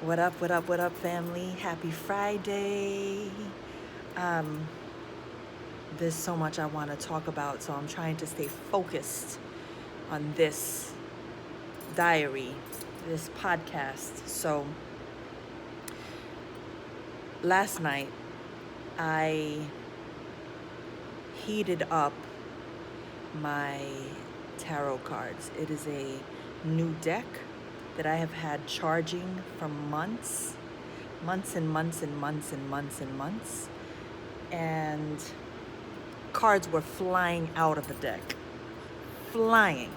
What up, what up, what up, family? Happy Friday. There's so much I want to talk about, so I'm trying to stay focused on this diary, this podcast. So, last night, I heated up my tarot cards. It is a new deck that I have had charging for months and months and months and months and months. And cards were flying out of the deck. Flying.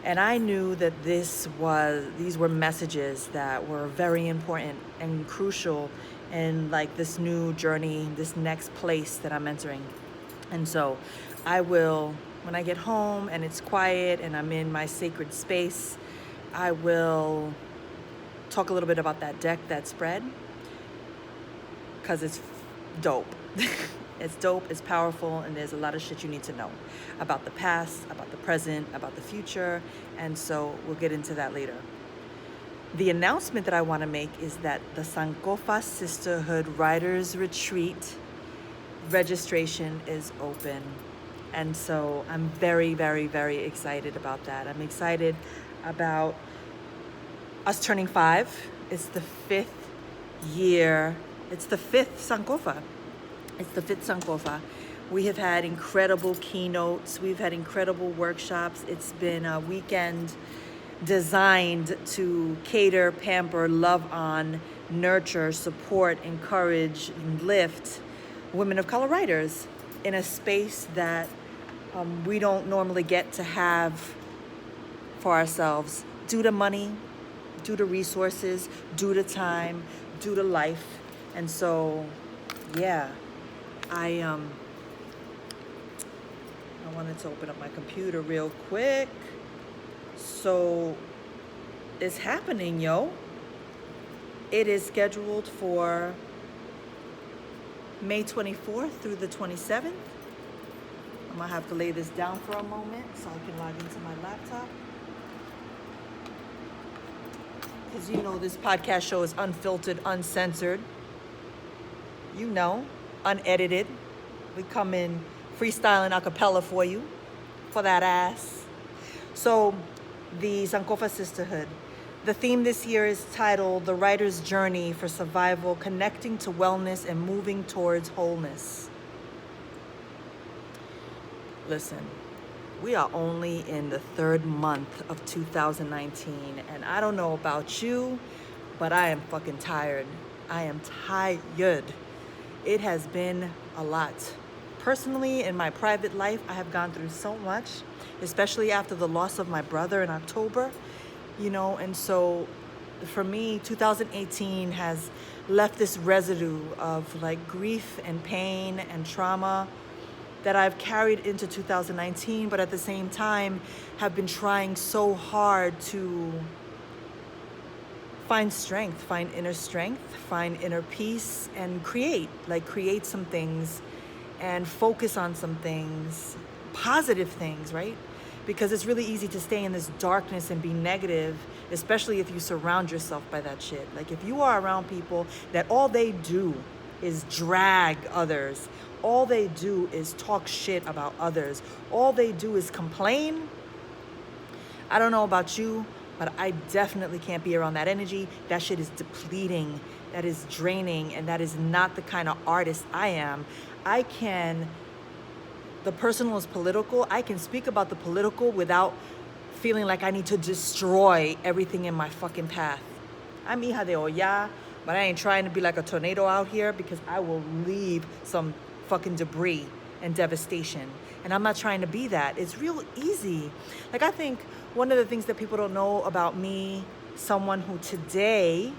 And I knew that these were messages that were very important and crucial in like this new journey, this next place that I'm entering. And so I will, when I get home and it's quiet and I'm in my sacred space, I will talk a little bit about that deck, that spread, because it's dope. It's dope, it's powerful, and there's a lot of shit you need to know about the past, about the present, about the future, and so we'll get into that later. The announcement that I want to make is that the Sankofa Sisterhood Writers Retreat registration is open. And so I'm very, very, very excited about that. I'm excited about us turning 5. It's the 5th year. It's the 5th Sankofa. It's the 5th Sankofa. We have had incredible keynotes. We've had incredible workshops. It's been a weekend designed to cater, pamper, love on, nurture, support, encourage, and lift women of color writers in a space that we don't normally get to have for ourselves due to money, due to resources, due to time, due to life. And so, yeah, I wanted to open up my computer real quick. So it's happening, yo. It is scheduled for May 24th through the 27th. I'm gonna have to lay this down for a moment so I can log into my laptop. Because you know this podcast show is unfiltered, uncensored. You know, unedited. We come in freestyling a cappella for you, for that ass. So, the Sankofa Sisterhood. The theme this year is titled The Writer's Journey for Survival, Connecting to Wellness and Moving Towards Wholeness. Listen, we are only in the 3rd month of 2019, and I don't know about you, but I am fucking tired. I am tired. It has been a lot. Personally, in my private life, I have gone through so much, especially after the loss of my brother in October, you know, and so for me, 2018 has left this residue of like grief and pain and trauma that I've carried into 2019, but at the same time have been trying so hard to find strength, find inner strength, find inner peace, and create some things and focus on some things, positive things, right? Because it's really easy to stay in this darkness and be negative, especially if you surround yourself by that shit. Like if you are around people that all they do is drag others, all they do is talk shit about others, all they do is complain, I don't know about you, but I definitely can't be around that energy. That shit is depleting, that is draining, and that is not the kind of artist I am. The personal is political. I can speak about the political without feeling like I need to destroy everything in my fucking path. I'm hija de olla, but I ain't trying to be like a tornado out here because I will leave some fucking debris and devastation. And I'm not trying to be that. It's real easy. Like I think one of the things that people don't know about me, someone who today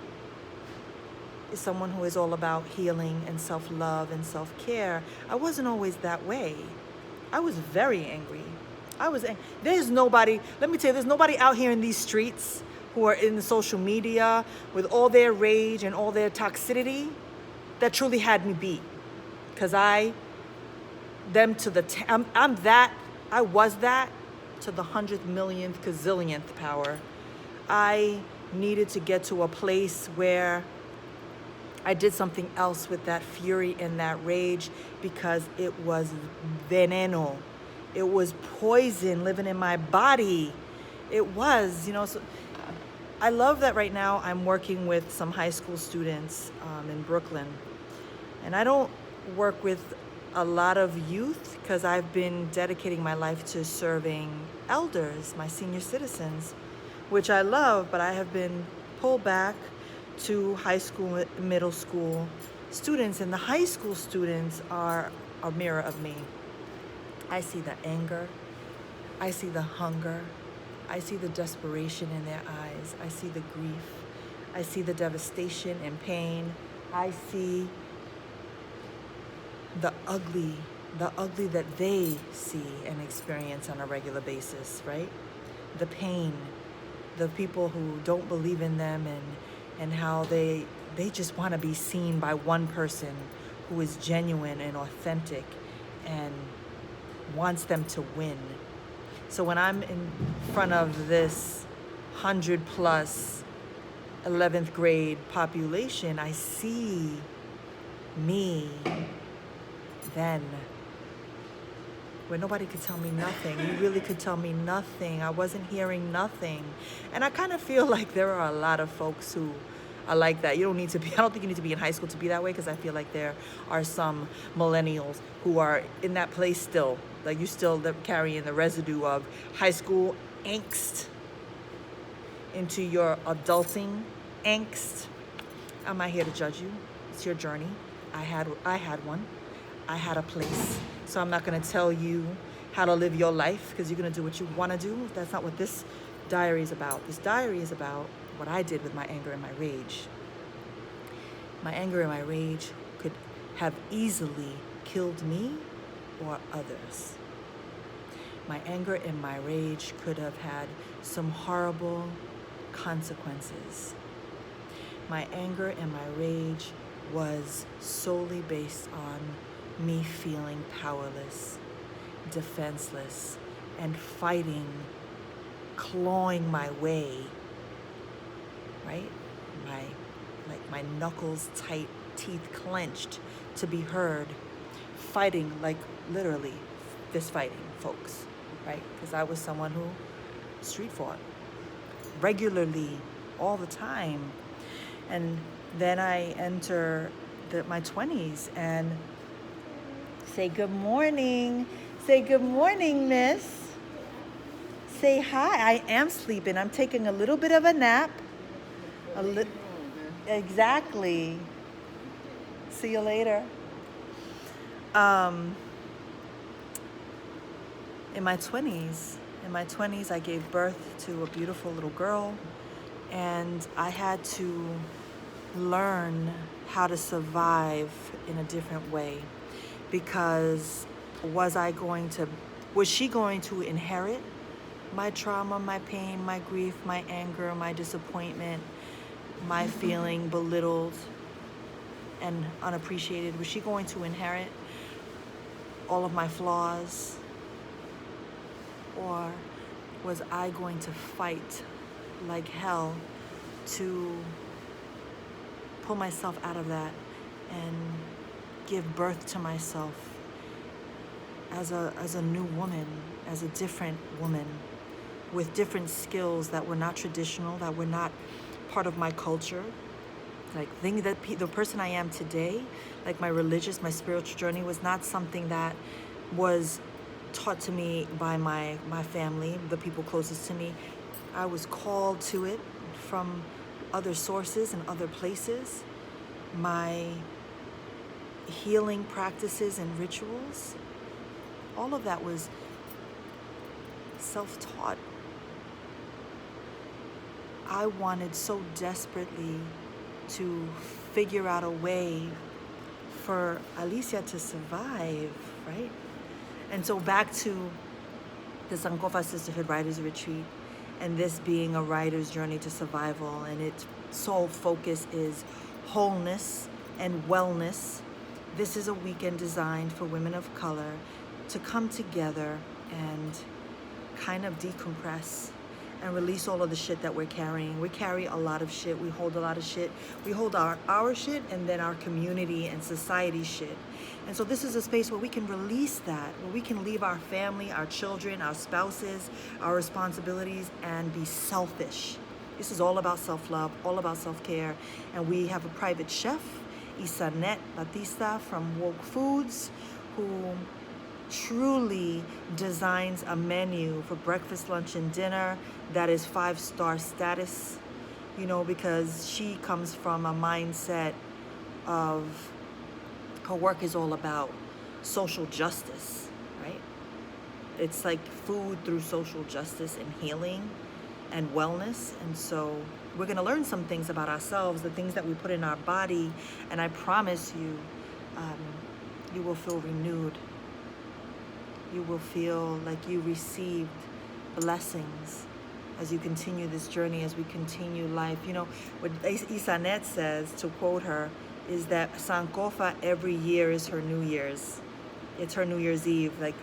is someone who is all about healing and self-love and self-care, I wasn't always that way. I was very angry. There's nobody, let me tell you, there's nobody out here in these streets who are in social media with all their rage and all their toxicity that truly had me beat. Because I was that to the 100 millionth gazillionth power. I needed to get to a place where I did something else with that fury and that rage, because it was veneno. It was poison living in my body. It was, so I love that right now I'm working with some high school students in Brooklyn. And I don't work with a lot of youth because I've been dedicating my life to serving elders, my senior citizens, which I love, but I have been pulled back to high school, middle school students. And the high school students are a mirror of me. I see the anger. I see the hunger. I see the desperation in their eyes. I see the grief. I see the devastation and pain. I see the ugly that they see and experience on a regular basis, right? The pain, the people who don't believe in them, and how they just want to be seen by one person who is genuine and authentic and wants them to win. So when I'm in front of this 100 plus 11th grade population, I see me then, where nobody could tell me nothing. You really could tell me nothing. I wasn't hearing nothing. And I kind of feel like there are a lot of folks who are like that. You don't need to be, I don't think you need to be in high school to be that way, because I feel like there are some millennials who are in that place still. Like you still carrying the residue of high school angst into your adulting angst. I'm not here to judge you. It's your journey. I had one. I had a place. So I'm not going to tell you how to live your life, because you're going to do what you want to do. That's not what this diary is about. This diary is about what I did with my anger and my rage. My anger and my rage could have easily killed me or others. My anger and my rage could have had some horrible consequences. My anger and my rage was solely based on me feeling powerless, defenseless, and fighting, clawing my way, right? My knuckles tight, teeth clenched to be heard, fighting, like literally fist fighting folks, right? Because I was someone who street fought regularly, all the time. And then I enter my 20s and say good morning. Say good morning, miss. Say hi. I am sleeping. I'm taking a little bit of a nap. Exactly. See you later. In my 20s, I gave birth to a beautiful little girl, and I had to learn how to survive in a different way, because was she going to inherit my trauma, my pain, my grief, my anger, my disappointment, my feeling belittled and unappreciated? Was she going to inherit all of my flaws? Or was I going to fight like hell to pull myself out of that and give birth to myself as a new woman, as a different woman, with different skills that were not traditional, that were not part of my culture? Like the person I am today, like my spiritual journey, was not something that was taught to me by my family, the people closest to me. I was called to it from other sources and other places. My healing practices and rituals, all of that was self-taught. I wanted so desperately to figure out a way for Alicia to survive, right? And so back to the Sankofa Sisterhood Writers Retreat, and this being a writer's journey to survival, and its sole focus is wholeness and wellness. This is a weekend designed for women of color to come together and kind of decompress and release all of the shit that we're carrying. We carry a lot of shit. We hold a lot of shit. We hold our shit and then our community and society shit. And so this is a space where we can release that, where we can leave our family, our children, our spouses, our responsibilities, and be selfish. This is all about self-love, all about self-care. And we have a private chef, Isanet Batista from WOC Foods, who truly designs a menu for breakfast, lunch, and dinner that is 5-star status, you know, because she comes from a mindset of her work is all about social justice, right? It's like food through social justice and healing and wellness. And so we're going to learn some things about ourselves, the things that we put in our body, and I promise you, you will feel renewed. You will feel like you received blessings as you continue this journey, as we continue life. You know, what Isanet says, to quote her, is that Sankofa every year is her New Year's. It's her New Year's Eve. Like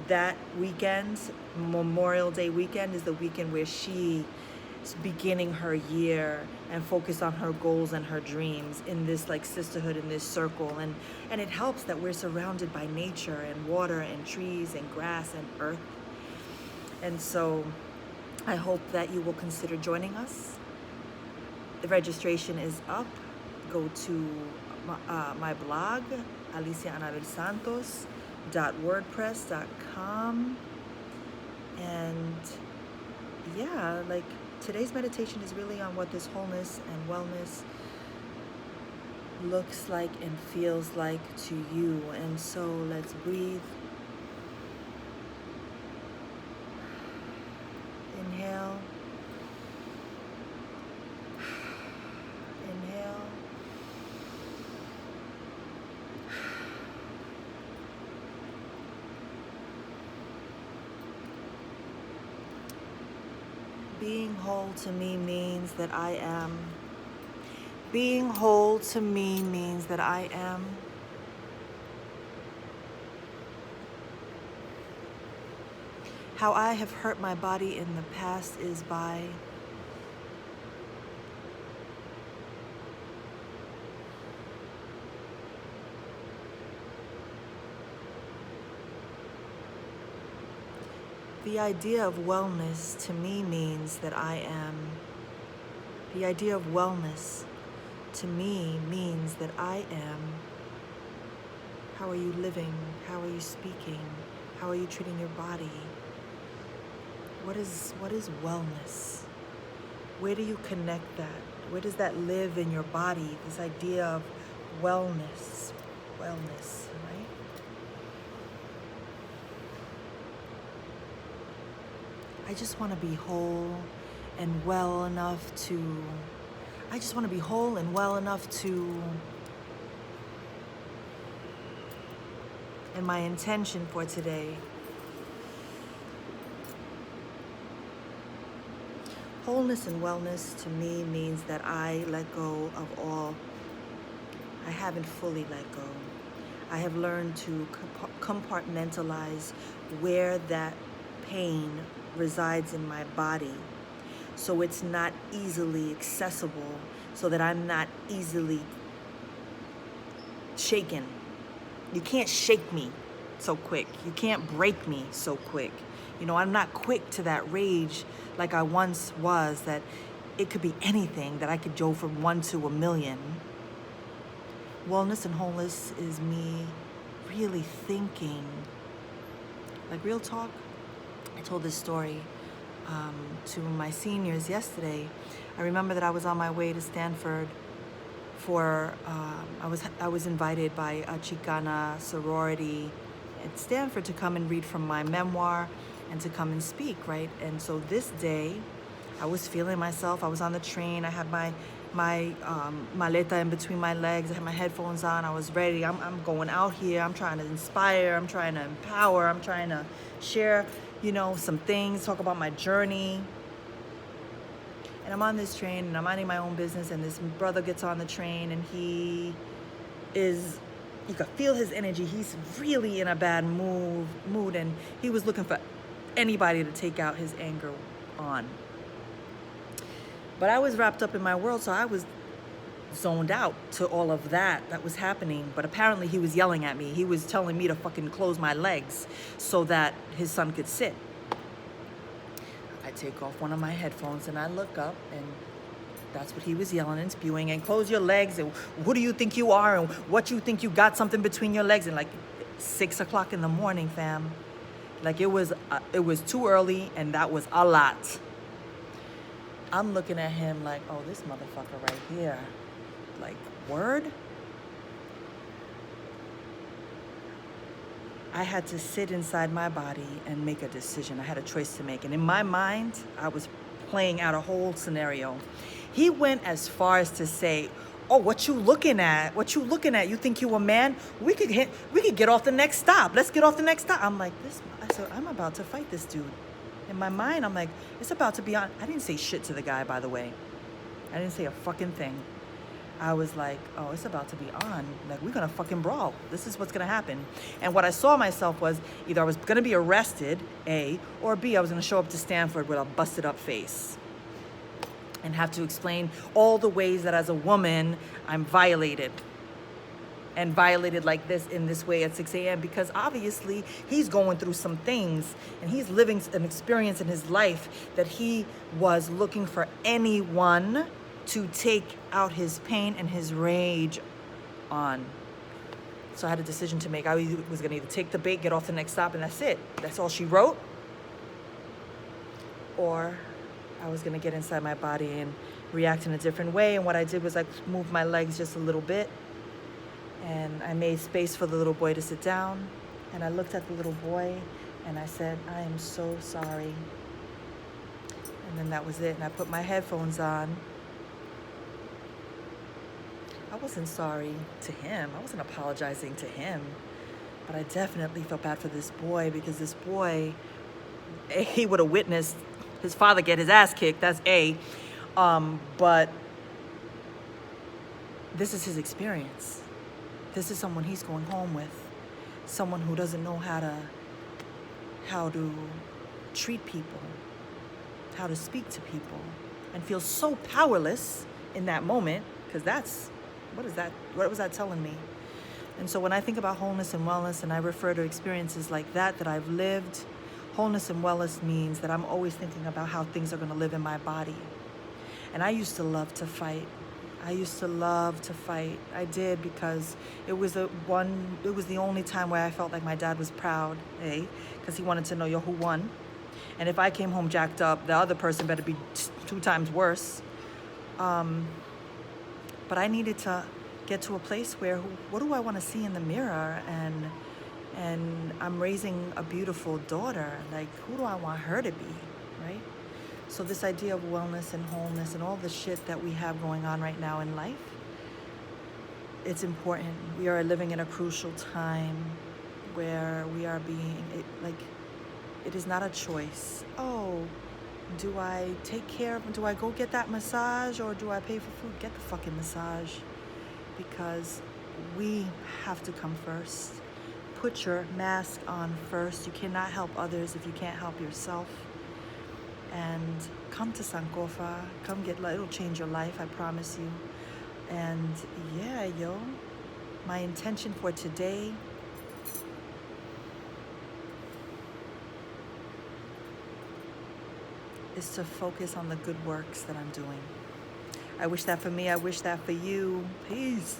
that weekend, Memorial Day weekend, is the weekend where she is beginning her year and focus on her goals and her dreams in this like sisterhood, in this circle. And it helps that we're surrounded by nature and water and trees and grass and earth. And so I hope that you will consider joining us. The registration is up. Go to my blog, aliciaanabelsantos.wordpress.com. And yeah, like today's meditation is really on what this wholeness and wellness looks like and feels like to you. And so let's breathe. Inhale. Inhale. Being whole to me means that I am. Being whole to me means that I am. How I have hurt my body in the past is by the idea of wellness to me means that I am. The idea of wellness to me means that I am. How are you living? How are you speaking? How are you treating your body? What is wellness? Where do you connect that? Where does that live in your body? This idea of wellness, right? I just want to be whole and well enough to, and my intention for today, wholeness and wellness to me means that I let go of all. I haven't fully let go. I have learned to compartmentalize where that pain resides in my body, so it's not easily accessible, so that I'm not easily shaken. You can't shake me so quick. You can't break me so quick. You know, I'm not quick to that rage like I once was, that it could be anything, that I could go from 1 to 1,000,000. Wellness and wholeness is me really thinking, like real talk. I told this story to my seniors yesterday. I remember that I was on my way to Stanford for, I was invited by a Chicana sorority at Stanford to come and read from my memoir and to come and speak, right? And so this day, I was feeling myself. I was on the train. I had my maleta in between my legs. I had my headphones on. I was ready. I'm going out here. I'm trying to inspire. I'm trying to empower. I'm trying to share, you know, some things, talk about my journey. And I'm on this train and I'm minding my own business, and this brother gets on the train and you could feel his energy. He's really in a bad mood, and he was looking for anybody to take out his anger on. But I was wrapped up in my world, so I was zoned out to all of that was happening. But apparently he was yelling at me. He was telling me to fucking close my legs so that his son could sit. I take off one of my headphones and I look up, and that's what he was yelling and spewing. And close your legs, and who do you think you are, and what you think you got something between your legs. And like 6 o'clock in the morning, fam. Like it was too early, and that was a lot. I'm looking at him like, oh, this motherfucker right here. Like, word? I had to sit inside my body and make a decision. I had a choice to make. And in my mind, I was playing out a whole scenario. He went as far as to say, oh, what you looking at? What you looking at? You think you a man? We could get off the next stop. Let's get off the next stop. I'm like, I'm about to fight this dude. In my mind, I'm like, it's about to be on. I didn't say shit to the guy, by the way. I didn't say a fucking thing. I was like, oh, it's about to be on. Like, we're going to fucking brawl. This is what's going to happen. And what I saw myself was either I was going to be arrested, A, or B, I was going to show up to Stanford with a busted up face and have to explain all the ways that as a woman, I'm violated. And violated like this, in this way at 6 a.m. because obviously he's going through some things and he's living an experience in his life that he was looking for anyone to take out his pain and his rage on. So I had a decision to make. I was going to either take the bait, get off the next stop, and that's it. That's all she wrote. Or I was going to get inside my body and react in a different way. And what I did was I moved my legs just a little bit. And I made space for the little boy to sit down. And I looked at the little boy and I said, I am so sorry. And then that was it. And I put my headphones on. I wasn't sorry to him. I wasn't apologizing to him. But I definitely felt bad for this boy, because this boy, he would have witnessed his father get his ass kicked. That's A. But this is his experience. This is someone he's going home with. Someone who doesn't know how to treat people, how to speak to people, and feels so powerless in that moment, because what was that telling me? And so when I think about wholeness and wellness, and I refer to experiences like that I've lived, wholeness and wellness means that I'm always thinking about how things are going to live in my body. And I used to love to fight. I did, because it was the only time where I felt like my dad was proud, because he wanted to know, who won. And if I came home jacked up, the other person better be 2 times worse. But I needed to get to a place where, what do I want to see in the mirror? And I'm raising a beautiful daughter. Like, who do I want her to be, right? So this idea of wellness and wholeness and all the shit that we have going on right now in life, it's important. We are living in a crucial time where we are it is not a choice. Oh, do I do I go get that massage, or do I pay for food? Get the fucking massage, because we have to come first. Put your mask on first. You cannot help others if you can't help yourself. And come to Sankofa. Come it'll change your life, I promise you. And yeah, my intention for today is to focus on the good works that I'm doing. I wish that for me. I wish that for you. Peace.